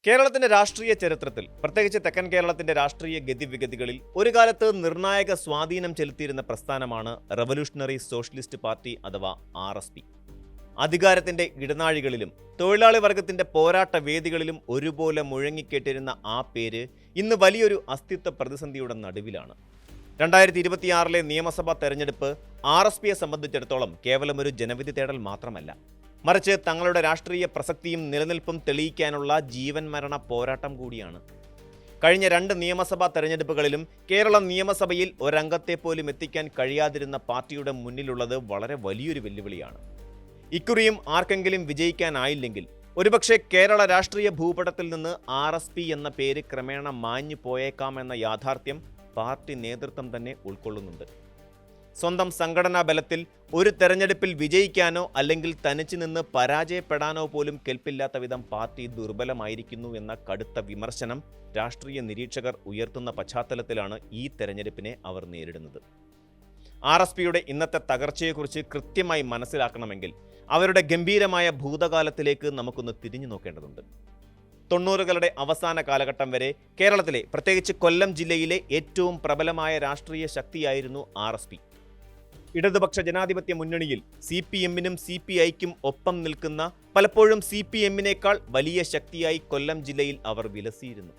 കേരളത്തിന്റെ രാഷ്ട്രീയ ചരിത്രത്തിൽ, പ്രത്യേകിച്ച് തെക്കൻ കേരളത്തിന്റെ രാഷ്ട്രീയ ഗതിവിഗതികളിൽ ഒരു കാലത്ത് നിർണായക സ്വാധീനം ചെലുത്തിയിരുന്ന പ്രസ്ഥാനമാണ് റവല്യൂഷണറി സോഷ്യലിസ്റ്റ് പാർട്ടി അഥവാ RSP. അധികാരത്തിന്റെ ഇടനാഴികളിലും തൊഴിലാളി വർഗത്തിന്റെ പോരാട്ട വേദികളിലും ഒരുപോലെ മുഴങ്ങിക്കേട്ടിരുന്ന ആ പേര് ഇന്ന് വലിയൊരു അസ്തിത്വ പ്രതിസന്ധിയുടെ നടുവിലാണ്. 2026 നിയമസഭാ തെരഞ്ഞെടുപ്പ് RSPയെ സംബന്ധിച്ചിടത്തോളം കേവലം ഒരു ജനവിധി തേടൽ മാത്രമല്ല, മറിച്ച് തങ്ങളുടെ രാഷ്ട്രീയ പ്രസക്തിയും നിലനിൽപ്പും തെളിയിക്കാനുള്ള ജീവൻ മരണ പോരാട്ടം കൂടിയാണ്. കഴിഞ്ഞ 2 നിയമസഭാ തെരഞ്ഞെടുപ്പുകളിലും കേരള നിയമസഭയിൽ ഒരംഗത്തെ പോലും എത്തിക്കാൻ കഴിയാതിരുന്ന പാർട്ടിയുടെ മുന്നിലുള്ളത് വളരെ വലിയൊരു വെല്ലുവിളിയാണ്. ഇക്കുറിയും ആർക്കെങ്കിലും വിജയിക്കാനായില്ലെങ്കിൽ ഒരുപക്ഷെ കേരള രാഷ്ട്രീയ ഭൂപടത്തിൽ നിന്ന് RSP എന്ന പേര് ക്രമേണ മാഞ്ഞു പോയേക്കാമെന്ന യാഥാർത്ഥ്യം പാർട്ടി നേതൃത്വം തന്നെ ഉൾക്കൊള്ളുന്നുണ്ട്. സ്വന്തം സംഘടനാ ബലത്തിൽ ഒരു തെരഞ്ഞെടുപ്പിൽ വിജയിക്കാനോ അല്ലെങ്കിൽ തനിച്ചു നിന്ന് പരാജയപ്പെടാനോ പോലും കെൽപ്പില്ലാത്ത വിധം പാർട്ടി ദുർബലമായിരിക്കുന്നു എന്ന കടുത്ത വിമർശനം രാഷ്ട്രീയ നിരീക്ഷകർ ഉയർത്തുന്ന പശ്ചാത്തലത്തിലാണ് ഈ തെരഞ്ഞെടുപ്പിനെ അവർ നേരിടുന്നത്. RSPയുടെ ഇന്നത്തെ തകർച്ചയെക്കുറിച്ച് കൃത്യമായി മനസ്സിലാക്കണമെങ്കിൽ അവരുടെ ഗംഭീരമായ ഭൂതകാലത്തിലേക്ക് നമുക്കൊന്ന് തിരിഞ്ഞു നോക്കേണ്ടതുണ്ട്. 90കളുടെ അവസാന കാലഘട്ടം വരെ കേരളത്തിലെ, പ്രത്യേകിച്ച് കൊല്ലം ജില്ലയിലെ ഏറ്റവും പ്രബലമായ രാഷ്ട്രീയ ശക്തിയായിരുന്നു RSP. ഇടതുപക്ഷ ജനാധിപത്യ മുന്നണിയിൽ CPMനും CPIക്കും ഒപ്പം നിൽക്കുന്ന, പലപ്പോഴും CPMനേക്കാൾ വലിയ ശക്തിയായി കൊല്ലം ജില്ലയിൽ അവർ വിലസിയിരുന്നു.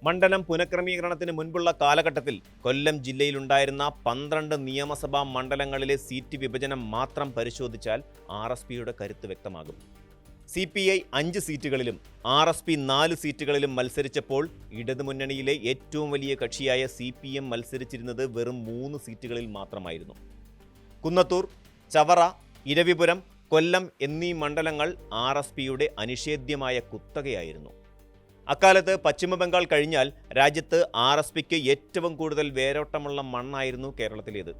മണ്ഡലം പുനഃക്രമീകരണത്തിന് മുൻപുള്ള കാലഘട്ടത്തിൽ കൊല്ലം ജില്ലയിലുണ്ടായിരുന്ന 12 നിയമസഭാ മണ്ഡലങ്ങളിലെ സീറ്റ് വിഭജനം മാത്രം പരിശോധിച്ചാൽ RSPയുടെ കരുത്ത് വ്യക്തമാകും. CPI 5 സീറ്റുകളിലും RSP 4 സീറ്റുകളിലും മത്സരിച്ചപ്പോൾ ഇടതുമുന്നണിയിലെ ഏറ്റവും വലിയ കക്ഷിയായ CPM മത്സരിച്ചിരുന്നത് വെറും 3 സീറ്റുകളിൽ മാത്രമായിരുന്നു. കുന്നത്തൂർ, ചവറ, ഇരവിപുരം, കൊല്ലം എന്നീ മണ്ഡലങ്ങൾ RSPയുടെ അനിഷേധ്യമായ കുത്തകയായിരുന്നു. അക്കാലത്ത് പശ്ചിമബംഗാൾ കഴിഞ്ഞാൽ രാജ്യത്ത് RSPക്ക് ഏറ്റവും കൂടുതൽ വേരോട്ടമുള്ള മണ്ണായിരുന്നു കേരളത്തിലേത്.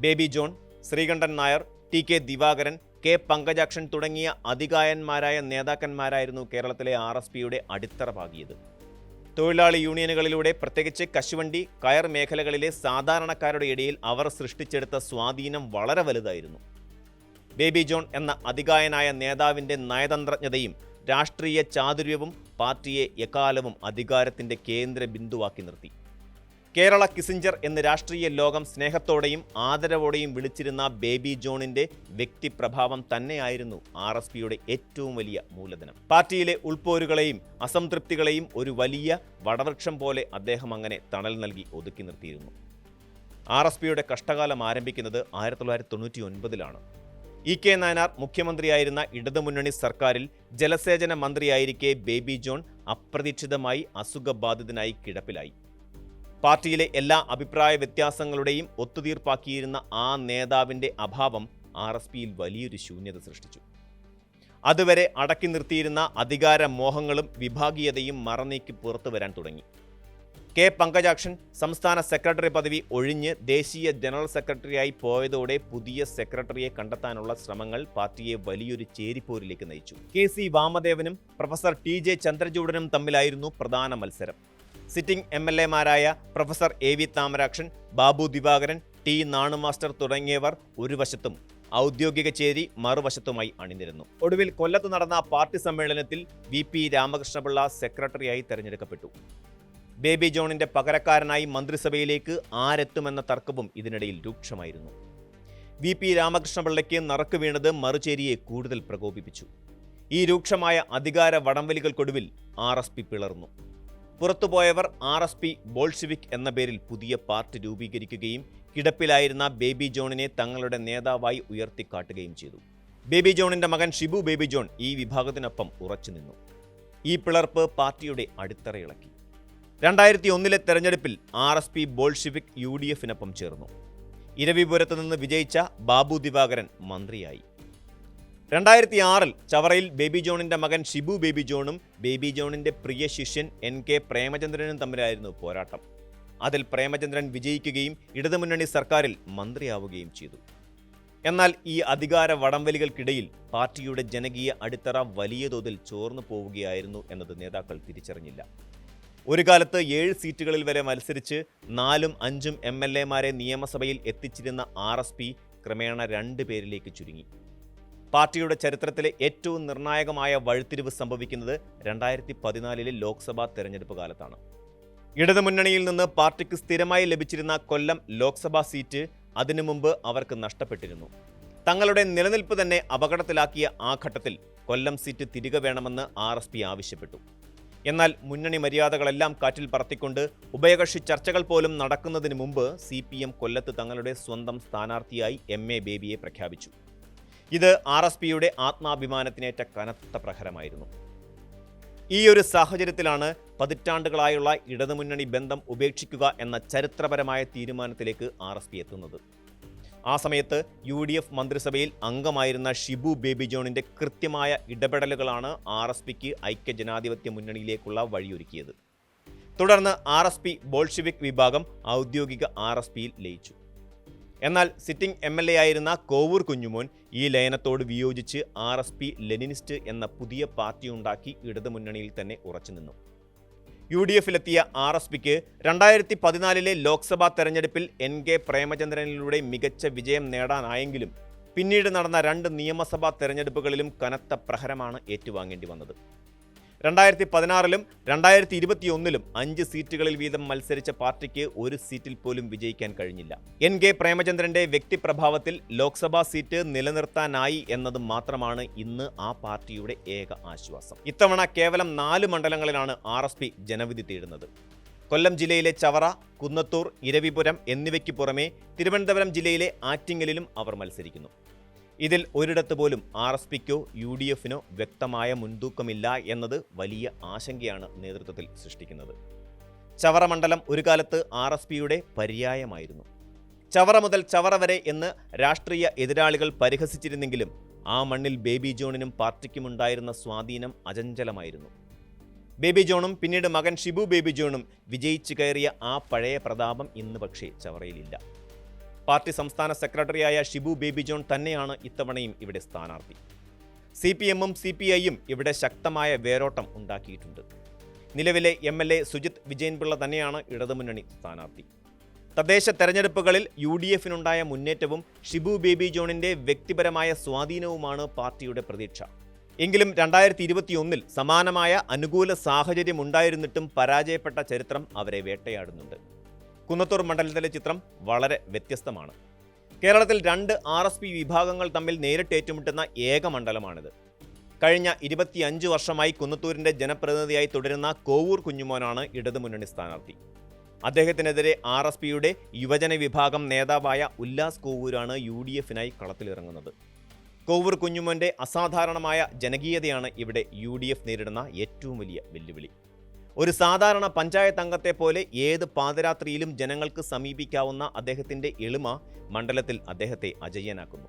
ബേബി ജോൺ, ശ്രീകണ്ഠൻ നായർ, TK ദിവാകരൻ, K പങ്കജാക്ഷൻ തുടങ്ങിയ അതികായന്മാരായ നേതാക്കന്മാരായിരുന്നു കേരളത്തിലെ RSPയുടെ അടിത്തറ പാകിയത്. തൊഴിലാളി യൂണിയനുകളിലൂടെ, പ്രത്യേകിച്ച് കശുവണ്ടി, കയർ മേഖലകളിലെ സാധാരണക്കാരുടെ ഇടയിൽ അവർ സൃഷ്ടിച്ചെടുത്ത സ്വാധീനം വളരെ വലുതായിരുന്നു. ബേബി ജോൺ എന്ന അതികായനായ നേതാവിൻ്റെ നയതന്ത്രജ്ഞതയും രാഷ്ട്രീയ ചാതുര്യവും പാർട്ടിയെ എക്കാലവും അധികാരത്തിൻ്റെ കേന്ദ്ര ബിന്ദുവാക്കി നിർത്തി. കേരള കിസിഞ്ചർ എന്ന് രാഷ്ട്രീയ ലോകം സ്നേഹത്തോടെയും ആദരവോടെയും വിളിച്ചിരുന്ന ബേബി ജോണിന്റെ വ്യക്തിപ്രഭാവം തന്നെയായിരുന്നു RSPയുടെ ഏറ്റവും വലിയ മൂലധനം. പാർട്ടിയിലെ ഉൾപ്പോരുകളെയും അസംതൃപ്തികളെയും ഒരു വലിയ വടവൃക്ഷം പോലെ അദ്ദേഹം അങ്ങനെ തണൽ നൽകി ഒതുക്കി നിർത്തിയിരുന്നു. RSPയുടെ കഷ്ടകാലം ആരംഭിക്കുന്നത് 1999-ലാണ്. EK നായനാർ മുഖ്യമന്ത്രിയായിരുന്ന ഇടതുമുന്നണി സർക്കാരിൽ ജലസേചന മന്ത്രിയായിരിക്കെ ബേബി ജോൺ അപ്രതീക്ഷിതമായി അസുഖബാധിതനായി കിടപ്പിലായി. പാർട്ടിയിലെ എല്ലാ അഭിപ്രായ വ്യത്യാസങ്ങളുടെയും ഒത്തുതീർപ്പാക്കിയിരുന്ന ആ നേതാവിൻ്റെ അഭാവം RSPയിൽ വലിയൊരു ശൂന്യത സൃഷ്ടിച്ചു. അതുവരെ അടക്കി നിർത്തിയിരുന്ന അധികാര മോഹങ്ങളും വിഭാഗീയതയും മറനീക്കി പുറത്തു വരാൻ തുടങ്ങി. K പങ്കജാക്ഷൻ സംസ്ഥാന സെക്രട്ടറി പദവി ഒഴിഞ്ഞ് ദേശീയ ജനറൽ സെക്രട്ടറിയായി പോയതോടെ പുതിയ സെക്രട്ടറിയെ കണ്ടെത്താനുള്ള ശ്രമങ്ങൾ പാർട്ടിയെ വലിയൊരു ചേരിപ്പോരിലേക്ക് നയിച്ചു. KC വാമദേവനും പ്രൊഫസർ TJ ചന്ദ്രചൂഡനും തമ്മിലായിരുന്നു പ്രധാന മത്സരം. സിറ്റിംഗ് MLAമാരായ professor AV Thamarakshan, Babu Divakaran, T Nanu master തുടങ്ങിയവർ ഒരു വശത്തും ഔദ്യോഗിക ചേരി മറുവശത്തുമായി അണിനിരന്നു. ഒടുവിൽ കൊല്ലത്ത് നടന്ന പാർട്ടി സമ്മേളനത്തിൽ VP രാമകൃഷ്ണപിള്ള സെക്രട്ടറിയായി തെരഞ്ഞെടുക്കപ്പെട്ടു. ബേബി ജോണിന്റെ പകരക്കാരനായി മന്ത്രിസഭയിലേക്ക് ആരെത്തുമെന്ന തർക്കവും ഇതിനിടയിൽ രൂക്ഷമായിരുന്നു. VP രാമകൃഷ്ണപിള്ളയ്ക്ക് നറുക്ക് വീണത് മറുചേരിയെ കൂടുതൽ പ്രകോപിപ്പിച്ചു. ഈ രൂക്ഷമായ അധികാര വടംവലികൾക്കൊടുവിൽ RSP പിളർന്നു. പുറത്തുപോയവർ RSP ബോൾഷിവിക് എന്ന പേരിൽ പുതിയ പാർട്ടി രൂപീകരിക്കുകയും കിടപ്പിലായിരുന്ന ബേബി ജോണിനെ തങ്ങളുടെ നേതാവായി ഉയർത്തിക്കാട്ടുകയും ചെയ്തു. ബേബി ജോണിന്റെ മകൻ ഷിബു ബേബി ജോൺ ഈ വിഭാഗത്തിനൊപ്പം ഉറച്ചുനിന്നു. ഈ പിളർപ്പ് പാർട്ടിയുടെ അടിത്തറയിളക്കി. 2001 തെരഞ്ഞെടുപ്പിൽ RSP ബോൾഷിവിക് UDFനൊപ്പം ചേർന്നു. ഇരവിപുരത്ത് നിന്ന് വിജയിച്ച ബാബു ദിവാകരൻ മന്ത്രിയായി. 2006 ചവറയിൽ ബേബി ജോണിന്റെ മകൻ ഷിബു ബേബി ജോണും ബേബി ജോണിന്റെ പ്രിയ ശിഷ്യൻ NK പ്രേമചന്ദ്രനും തമ്മിലായിരുന്നു പോരാട്ടം. അതിൽ പ്രേമചന്ദ്രൻ വിജയിക്കുകയും ഇടതുമുന്നണി സർക്കാരിൽ മന്ത്രിയാവുകയും ചെയ്തു. എന്നാൽ ഈ അധികാര വടംവലികൾക്കിടയിൽ പാർട്ടിയുടെ ജനകീയ അടിത്തറ വലിയ തോതിൽ ചോർന്നു പോവുകയായിരുന്നു എന്നത് നേതാക്കൾ തിരിച്ചറിഞ്ഞില്ല. ഒരു കാലത്ത് 7 സീറ്റുകളിൽ വരെ മത്സരിച്ച് 4ഉം 5ഉം MLAമാരെ നിയമസഭയിൽ എത്തിച്ചിരുന്ന RSP ക്രമേണ 2 പേരിലേക്ക് ചുരുങ്ങി. പാർട്ടിയുടെ ചരിത്രത്തിലെ ഏറ്റവും നിർണായകമായ വഴിത്തിരിവ് സംഭവിക്കുന്നത് 2014 ലോക്സഭാ തെരഞ്ഞെടുപ്പ് കാലത്താണ്. ഇടതുമുന്നണിയിൽ നിന്ന് പാർട്ടിക്ക് സ്ഥിരമായി ലഭിച്ചിരുന്ന കൊല്ലം ലോക്സഭാ സീറ്റ് അതിനു മുമ്പ് അവർക്ക് നഷ്ടപ്പെട്ടിരുന്നു. തങ്ങളുടെ നിലനിൽപ്പ് തന്നെ അപകടത്തിലാക്കിയ ആ ഘട്ടത്തിൽ കൊല്ലം സീറ്റ് തിരികെ വേണമെന്ന് RSP ആവശ്യപ്പെട്ടു. എന്നാൽ മുന്നണി മര്യാദകളെല്ലാം കാറ്റിൽ പറത്തിക്കൊണ്ട് ഉഭയകക്ഷി ചർച്ചകൾ പോലും നടക്കുന്നതിന് മുമ്പ് CPM കൊല്ലത്ത് തങ്ങളുടെ സ്വന്തം സ്ഥാനാർത്ഥിയായി MA ബേബിയെ പ്രഖ്യാപിച്ചു. ഇത് RSPയുടെ ആത്മാഭിമാനത്തിനേറ്റ കനത്ത പ്രഹരമായിരുന്നു. ഈ ഒരു സാഹചര്യത്തിലാണ് പതിറ്റാണ്ടുകളായുള്ള ഇടതുമുന്നണി ബന്ധം ഉപേക്ഷിക്കുക എന്ന ചരിത്രപരമായ തീരുമാനത്തിലേക്ക് RSP എത്തുന്നത്. ആ സമയത്ത് UDF മന്ത്രിസഭയിൽ അംഗമായിരുന്ന ഷിബു ബേബി ജോണിന്റെ കൃത്യമായ ഇടപെടലുകളാണ് RSPക്ക് ഐക്യജനാധിപത്യ മുന്നണിയിലേക്കുള്ള വഴിയൊരുക്കിയത്. തുടർന്ന് RSP ബോൾഷിവിക് വിഭാഗം ഔദ്യോഗിക RSPയിൽ ലയിച്ചു. എന്നാൽ സിറ്റിംഗ് MLA ആയിരുന്ന കോവൂർ കുഞ്ഞുമോൻ ഈ ലയനത്തോട് വിയോജിച്ച് RSP ലെനിനിസ്റ്റ് എന്ന പുതിയ പാർട്ടിയുണ്ടാക്കി ഇടതുമുന്നണിയിൽ തന്നെ ഉറച്ചുനിന്നു. UDFിലെത്തിയ RSPക്ക് 2014 ലോക്സഭാ തെരഞ്ഞെടുപ്പിൽ NK പ്രേമചന്ദ്രനിലൂടെ മികച്ച വിജയം നേടാനായെങ്കിലും പിന്നീട് നടന്ന 2 നിയമസഭാ തെരഞ്ഞെടുപ്പുകളിലും കനത്ത പ്രഹരമാണ് ഏറ്റുവാങ്ങേണ്ടി വന്നത്. 2016 2021 5 സീറ്റുകളിൽ വീതം മത്സരിച്ച പാർട്ടിക്ക് ഒരു സീറ്റിൽ പോലും വിജയിക്കാൻ കഴിഞ്ഞില്ല. NK പ്രേമചന്ദ്രന്റെ വ്യക്തിപ്രഭാവത്തിൽ ലോക്സഭാ സീറ്റ് നിലനിർത്താനായി എന്നത് മാത്രമാണ് ഇന്ന് ആ പാർട്ടിയുടെ ഏക ആശ്വാസം. ഇത്തവണ കേവലം 4 മണ്ഡലങ്ങളിലാണ് RSP ജനവിധി തേടുന്നത്. കൊല്ലം ജില്ലയിലെ ചവറ, കുന്നത്തൂർ, ഇരവിപുരം എന്നിവയ്ക്ക് പുറമെ തിരുവനന്തപുരം ജില്ലയിലെ ആറ്റിങ്ങലിലും അവർ മത്സരിക്കുന്നു. ഇതിൽ ഒരിടത്ത് പോലും RSPക്കോ UDFനോ വ്യക്തമായ മുൻതൂക്കമില്ല എന്നത് വലിയ ആശങ്കയാണ് നേതൃത്വത്തിൽ സൃഷ്ടിക്കുന്നത്. ചവറ മണ്ഡലം ഒരു കാലത്ത് RSPയുടെ പര്യായമായിരുന്നു. ചവറ മുതൽ ചവറ വരെ എന്ന് രാഷ്ട്രീയ എതിരാളികൾ പരിഹസിച്ചിരുന്നെങ്കിലും ആ മണ്ണിൽ ബേബി ജോണിനും പാർട്ടിക്കുമുണ്ടായിരുന്ന സ്വാധീനം അചഞ്ചലമായിരുന്നു. ബേബി ജോണും പിന്നീട് മകൻ ഷിബു ബേബി ജോണും വിജയിച്ചു കയറിയ ആ പഴയ പ്രതാപം ഇന്ന് പക്ഷേ ചവറയിലില്ല. പാർട്ടി സംസ്ഥാന സെക്രട്ടറിയായ ഷിബു ബേബി ജോൺ തന്നെയാണ് ഇത്തവണയും ഇവിടെ സ്ഥാനാർത്ഥി. CPMും CPIയും ഇവിടെ ശക്തമായ വേരോട്ടം ഉണ്ടാക്കിയിട്ടുണ്ട്. നിലവിലെ MLA സുജിത് വിജയൻപിള്ള തന്നെയാണ് ഇടതുമുന്നണി സ്ഥാനാർത്ഥി. തദ്ദേശ തെരഞ്ഞെടുപ്പുകളിൽ UDFനുണ്ടായ മുന്നേറ്റവും ഷിബു ബേബി ജോണിന്റെ വ്യക്തിപരമായ സ്വാധീനവുമാണ് പാർട്ടിയുടെ പ്രതീക്ഷ. എങ്കിലും 2021 സമാനമായ അനുകൂല സാഹചര്യം ഉണ്ടായിരുന്നിട്ടും പരാജയപ്പെട്ട ചരിത്രം അവരെ വേട്ടയാടുന്നുണ്ട്. കുന്നത്തൂർ മണ്ഡലത്തിലെ ചിത്രം വളരെ വ്യത്യസ്തമാണ്. കേരളത്തിൽ 2 RSP വിഭാഗങ്ങൾ തമ്മിൽ നേരിട്ട് ഏറ്റുമുട്ടുന്ന ഏക മണ്ഡലമാണിത്. കഴിഞ്ഞ 25 വർഷമായി കുന്നത്തൂരിന്റെ ജനപ്രതിനിധിയായി തുടരുന്ന കോവൂർ കുഞ്ഞുമോനാണ് ഇടതുമുന്നണി സ്ഥാനാർത്ഥി. അദ്ദേഹത്തിനെതിരെ RSPയുടെ യുവജന വിഭാഗം നേതാവായ ഉല്ലാസ് കോവൂരാണ് UDFനായി കളത്തിലിറങ്ങുന്നത്. കോവൂർ കുഞ്ഞുമോന്റെ അസാധാരണമായ ജനകീയതയാണ് ഇവിടെ UDF നേരിടുന്ന ഏറ്റവും വലിയ വെല്ലുവിളി. ഒരു സാധാരണ പഞ്ചായത്ത് അംഗത്തെ പോലെ ഏത് പാതിരാത്രിയിലും ജനങ്ങൾക്ക് സമീപിക്കാവുന്ന അദ്ദേഹത്തിന്റെ എളിമ മണ്ഡലത്തിൽ അദ്ദേഹത്തെ അജയ്യനാക്കുന്നു.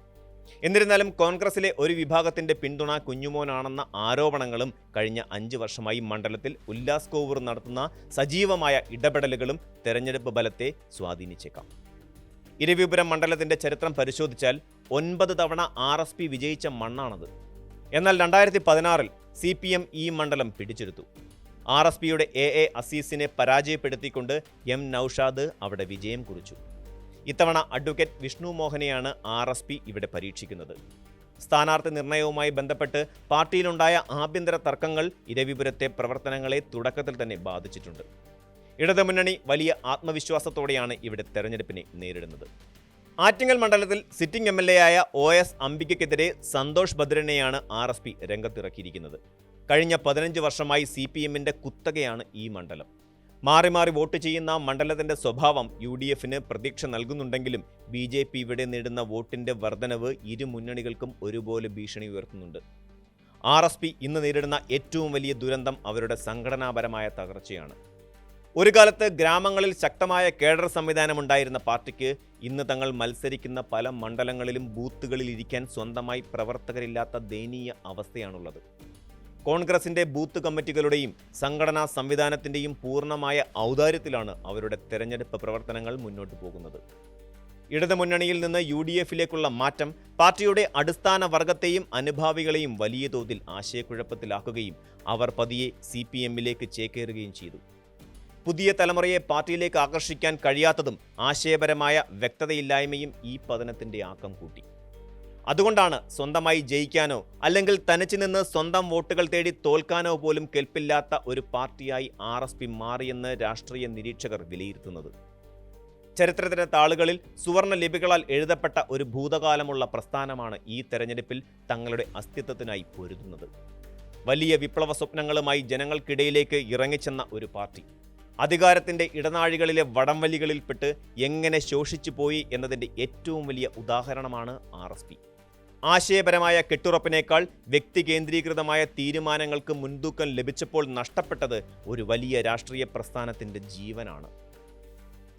എന്നിരുന്നാലും കോൺഗ്രസിലെ ഒരു വിഭാഗത്തിന്റെ പിന്തുണ കുഞ്ഞുമോനാണെന്ന ആരോപണങ്ങളും കഴിഞ്ഞ 5 വർഷമായി മണ്ഡലത്തിൽ ഉല്ലാസ് കോവൂർ നടത്തുന്ന സജീവമായ ഇടപെടലുകളും തെരഞ്ഞെടുപ്പ് ഫലത്തെ സ്വാധീനിച്ചേക്കാം. ഇരവിപുരം മണ്ഡലത്തിന്റെ ചരിത്രം പരിശോധിച്ചാൽ 9 തവണ RSP വിജയിച്ച മണ്ണാണത്. എന്നാൽ 2016 CPM ഈ മണ്ഡലം പിടിച്ചെടുത്തു. RSPയുടെ AA അസീസിനെ പരാജയപ്പെടുത്തിക്കൊണ്ട് M നൌഷാദ് അവിടെ വിജയം കുറിച്ചു. ഇത്തവണ അഡ്വക്കേറ്റ് വിഷ്ണു മോഹനെയാണ് RSP ഇവിടെ പരീക്ഷിക്കുന്നത്. സ്ഥാനാർത്ഥി നിർണയവുമായി ബന്ധപ്പെട്ട് പാർട്ടിയിലുണ്ടായ ആഭ്യന്തര തർക്കങ്ങൾ ഇരവിപുരത്തെ പ്രവർത്തനങ്ങളെ തുടക്കത്തിൽ തന്നെ ബാധിച്ചിട്ടുണ്ട്. ഇടതുമുന്നണി വലിയ ആത്മവിശ്വാസത്തോടെയാണ് ഇവിടെ തെരഞ്ഞെടുപ്പിനെ നേരിടുന്നത്. ആറ്റിങ്ങൽ മണ്ഡലത്തിൽ സിറ്റിംഗ് MLA ആയ OS അംബികയ്ക്കെതിരെ സന്തോഷ് ഭദ്രനെയാണ് RSP രംഗത്തിറക്കിയിരിക്കുന്നത്. കഴിഞ്ഞ 15 വർഷമായി CPMന്റെ കുത്തകയാണ് ഈ മണ്ഡലം. മാറി മാറി വോട്ട് ചെയ്യുന്ന മണ്ഡലത്തിന്റെ സ്വഭാവം UDFന് പ്രതീക്ഷ നൽകുന്നുണ്ടെങ്കിലും BJP ഇവിടെ നേടുന്ന വോട്ടിന്റെ വർധനവ് ഇരു മുന്നണികൾക്കും ഒരുപോലെ ഭീഷണി ഉയർത്തുന്നുണ്ട്. RSP ഇന്ന് നേരിടുന്ന ഏറ്റവും വലിയ ദുരന്തം അവരുടെ സംഘടനാപരമായ തകർച്ചയാണ്. ഒരു കാലത്ത് ഗ്രാമങ്ങളിൽ ശക്തമായ കേഡർ സംവിധാനമുണ്ടായിരുന്ന പാർട്ടിക്ക് ഇന്ന് തങ്ങൾ മത്സരിക്കുന്ന പല മണ്ഡലങ്ങളിലും ബൂത്തുകളിൽ ഇരിക്കാൻ സ്വന്തമായി പ്രവർത്തകരില്ലാത്ത ദയനീയ അവസ്ഥയാണുള്ളത്. കോൺഗ്രസിന്റെ ബൂത്ത് കമ്മിറ്റികളുടെയും സംഘടനാ സംവിധാനത്തിന്റെയും പൂർണ്ണമായ ഔദാര്യത്തിലാണ് അവരുടെ തെരഞ്ഞെടുപ്പ് പ്രവർത്തനങ്ങൾ മുന്നോട്ട് പോകുന്നത്. ഇടതുമുന്നണിയിൽ നിന്ന് UDFിലേക്കുള്ള മാറ്റം പാർട്ടിയുടെ അടിസ്ഥാന വർഗത്തെയും അനുഭാവികളെയും വലിയ തോതിൽ ആശയക്കുഴപ്പത്തിലാക്കുകയും അവർ പതിയെ CPMലേക്ക് ചേക്കേറുകയും ചെയ്തു. പുതിയ തലമുറയെ പാർട്ടിയിലേക്ക് ആകർഷിക്കാൻ കഴിയാത്തതും ആശയപരമായ വ്യക്തതയില്ലായ്മയും ഈ പതനത്തിന്റെ ആക്കം കൂട്ടി. അതുകൊണ്ടാണ് സ്വന്തമായി ജയിക്കാനോ അല്ലെങ്കിൽ തനിച്ചു നിന്ന് സ്വന്തം വോട്ടുകൾ തേടി തോൽക്കാനോ പോലും കെൽപ്പില്ലാത്ത ഒരു പാർട്ടിയായി RSP മാറിയെന്ന് രാഷ്ട്രീയ നിരീക്ഷകർ വിലയിരുത്തുന്നത്. ചരിത്രത്തിന്റെ താളുകളിൽ സുവർണ ലിപികളാൽ എഴുതപ്പെട്ട ഒരു ഭൂതകാലമുള്ള പ്രസ്ഥാനമാണ് ഈ തെരഞ്ഞെടുപ്പിൽ തങ്ങളുടെ അസ്തിത്വത്തിനായി പൊരുതുന്നത്. വലിയ വിപ്ലവ സ്വപ്നങ്ങളുമായി ജനങ്ങൾക്കിടയിലേക്ക് ഇറങ്ങിച്ചെന്ന ഒരു പാർട്ടി അധികാരത്തിന്റെ ഇടനാഴികളിലെ വടംവലികളിൽപ്പെട്ട് എങ്ങനെ ശോഷിച്ചു പോയി എന്നതിൻ്റെ ഏറ്റവും വലിയ ഉദാഹരണമാണ് RSP. ആശയപരമായ കെട്ടുറപ്പിനേക്കാൾ വ്യക്തി കേന്ദ്രീകൃതമായ തീരുമാനങ്ങൾക്ക് മുൻതൂക്കം ലഭിച്ചപ്പോൾ നഷ്ടപ്പെട്ടത് ഒരു വലിയ രാഷ്ട്രീയ പ്രസ്ഥാനത്തിന്റെ ജീവനാണ്.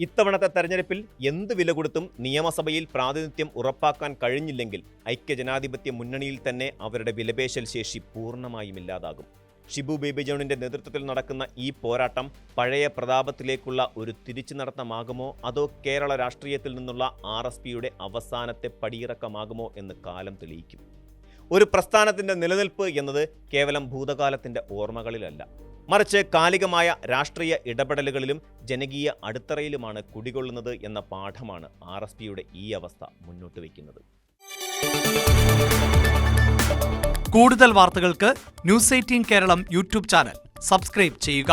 ഇത്തവണത്തെ തെരഞ്ഞെടുപ്പിൽ എന്ത് വില കൊടുത്തും നിയമസഭയിൽ പ്രാതിനിധ്യം ഉറപ്പാക്കാൻ കഴിഞ്ഞില്ലെങ്കിൽ ഐക്യജനാധിപത്യ മുന്നണിയിൽ തന്നെ അവരുടെ വിലപേശൽ ശേഷി പൂർണ്ണമായും ഇല്ലാതാകും. ഷിബു ബേബി ജോണിന്റെ നേതൃത്വത്തിൽ നടക്കുന്ന ഈ പോരാട്ടം പഴയ പ്രതാപത്തിലേക്കുള്ള ഒരു തിരിച്ചു നടത്തമാകുമോ അതോ കേരള രാഷ്ട്രീയത്തിൽ നിന്നുള്ള RSPയുടെ അവസാനത്തെ പടിയിറക്കമാകുമോ എന്ന് കാലം തെളിയിക്കും. ഒരു പ്രസ്ഥാനത്തിന്റെ നിലനിൽപ്പ് എന്നത് കേവലം ഭൂതകാലത്തിന്റെ ഓർമ്മകളിലല്ല, മറിച്ച് കാലികമായ രാഷ്ട്രീയ ഇടപെടലുകളിലും ജനകീയ അടിത്തറയിലുമാണ് കുടികൊള്ളുന്നത് എന്ന പാഠമാണ് RSPയുടെ ഈ അവസ്ഥ മുന്നോട്ട് വയ്ക്കുന്നത്. കൂടുതൽ വാർത്തകൾക്ക് news 18 Keralam YouTube channel subscribe ചെയ്യുക.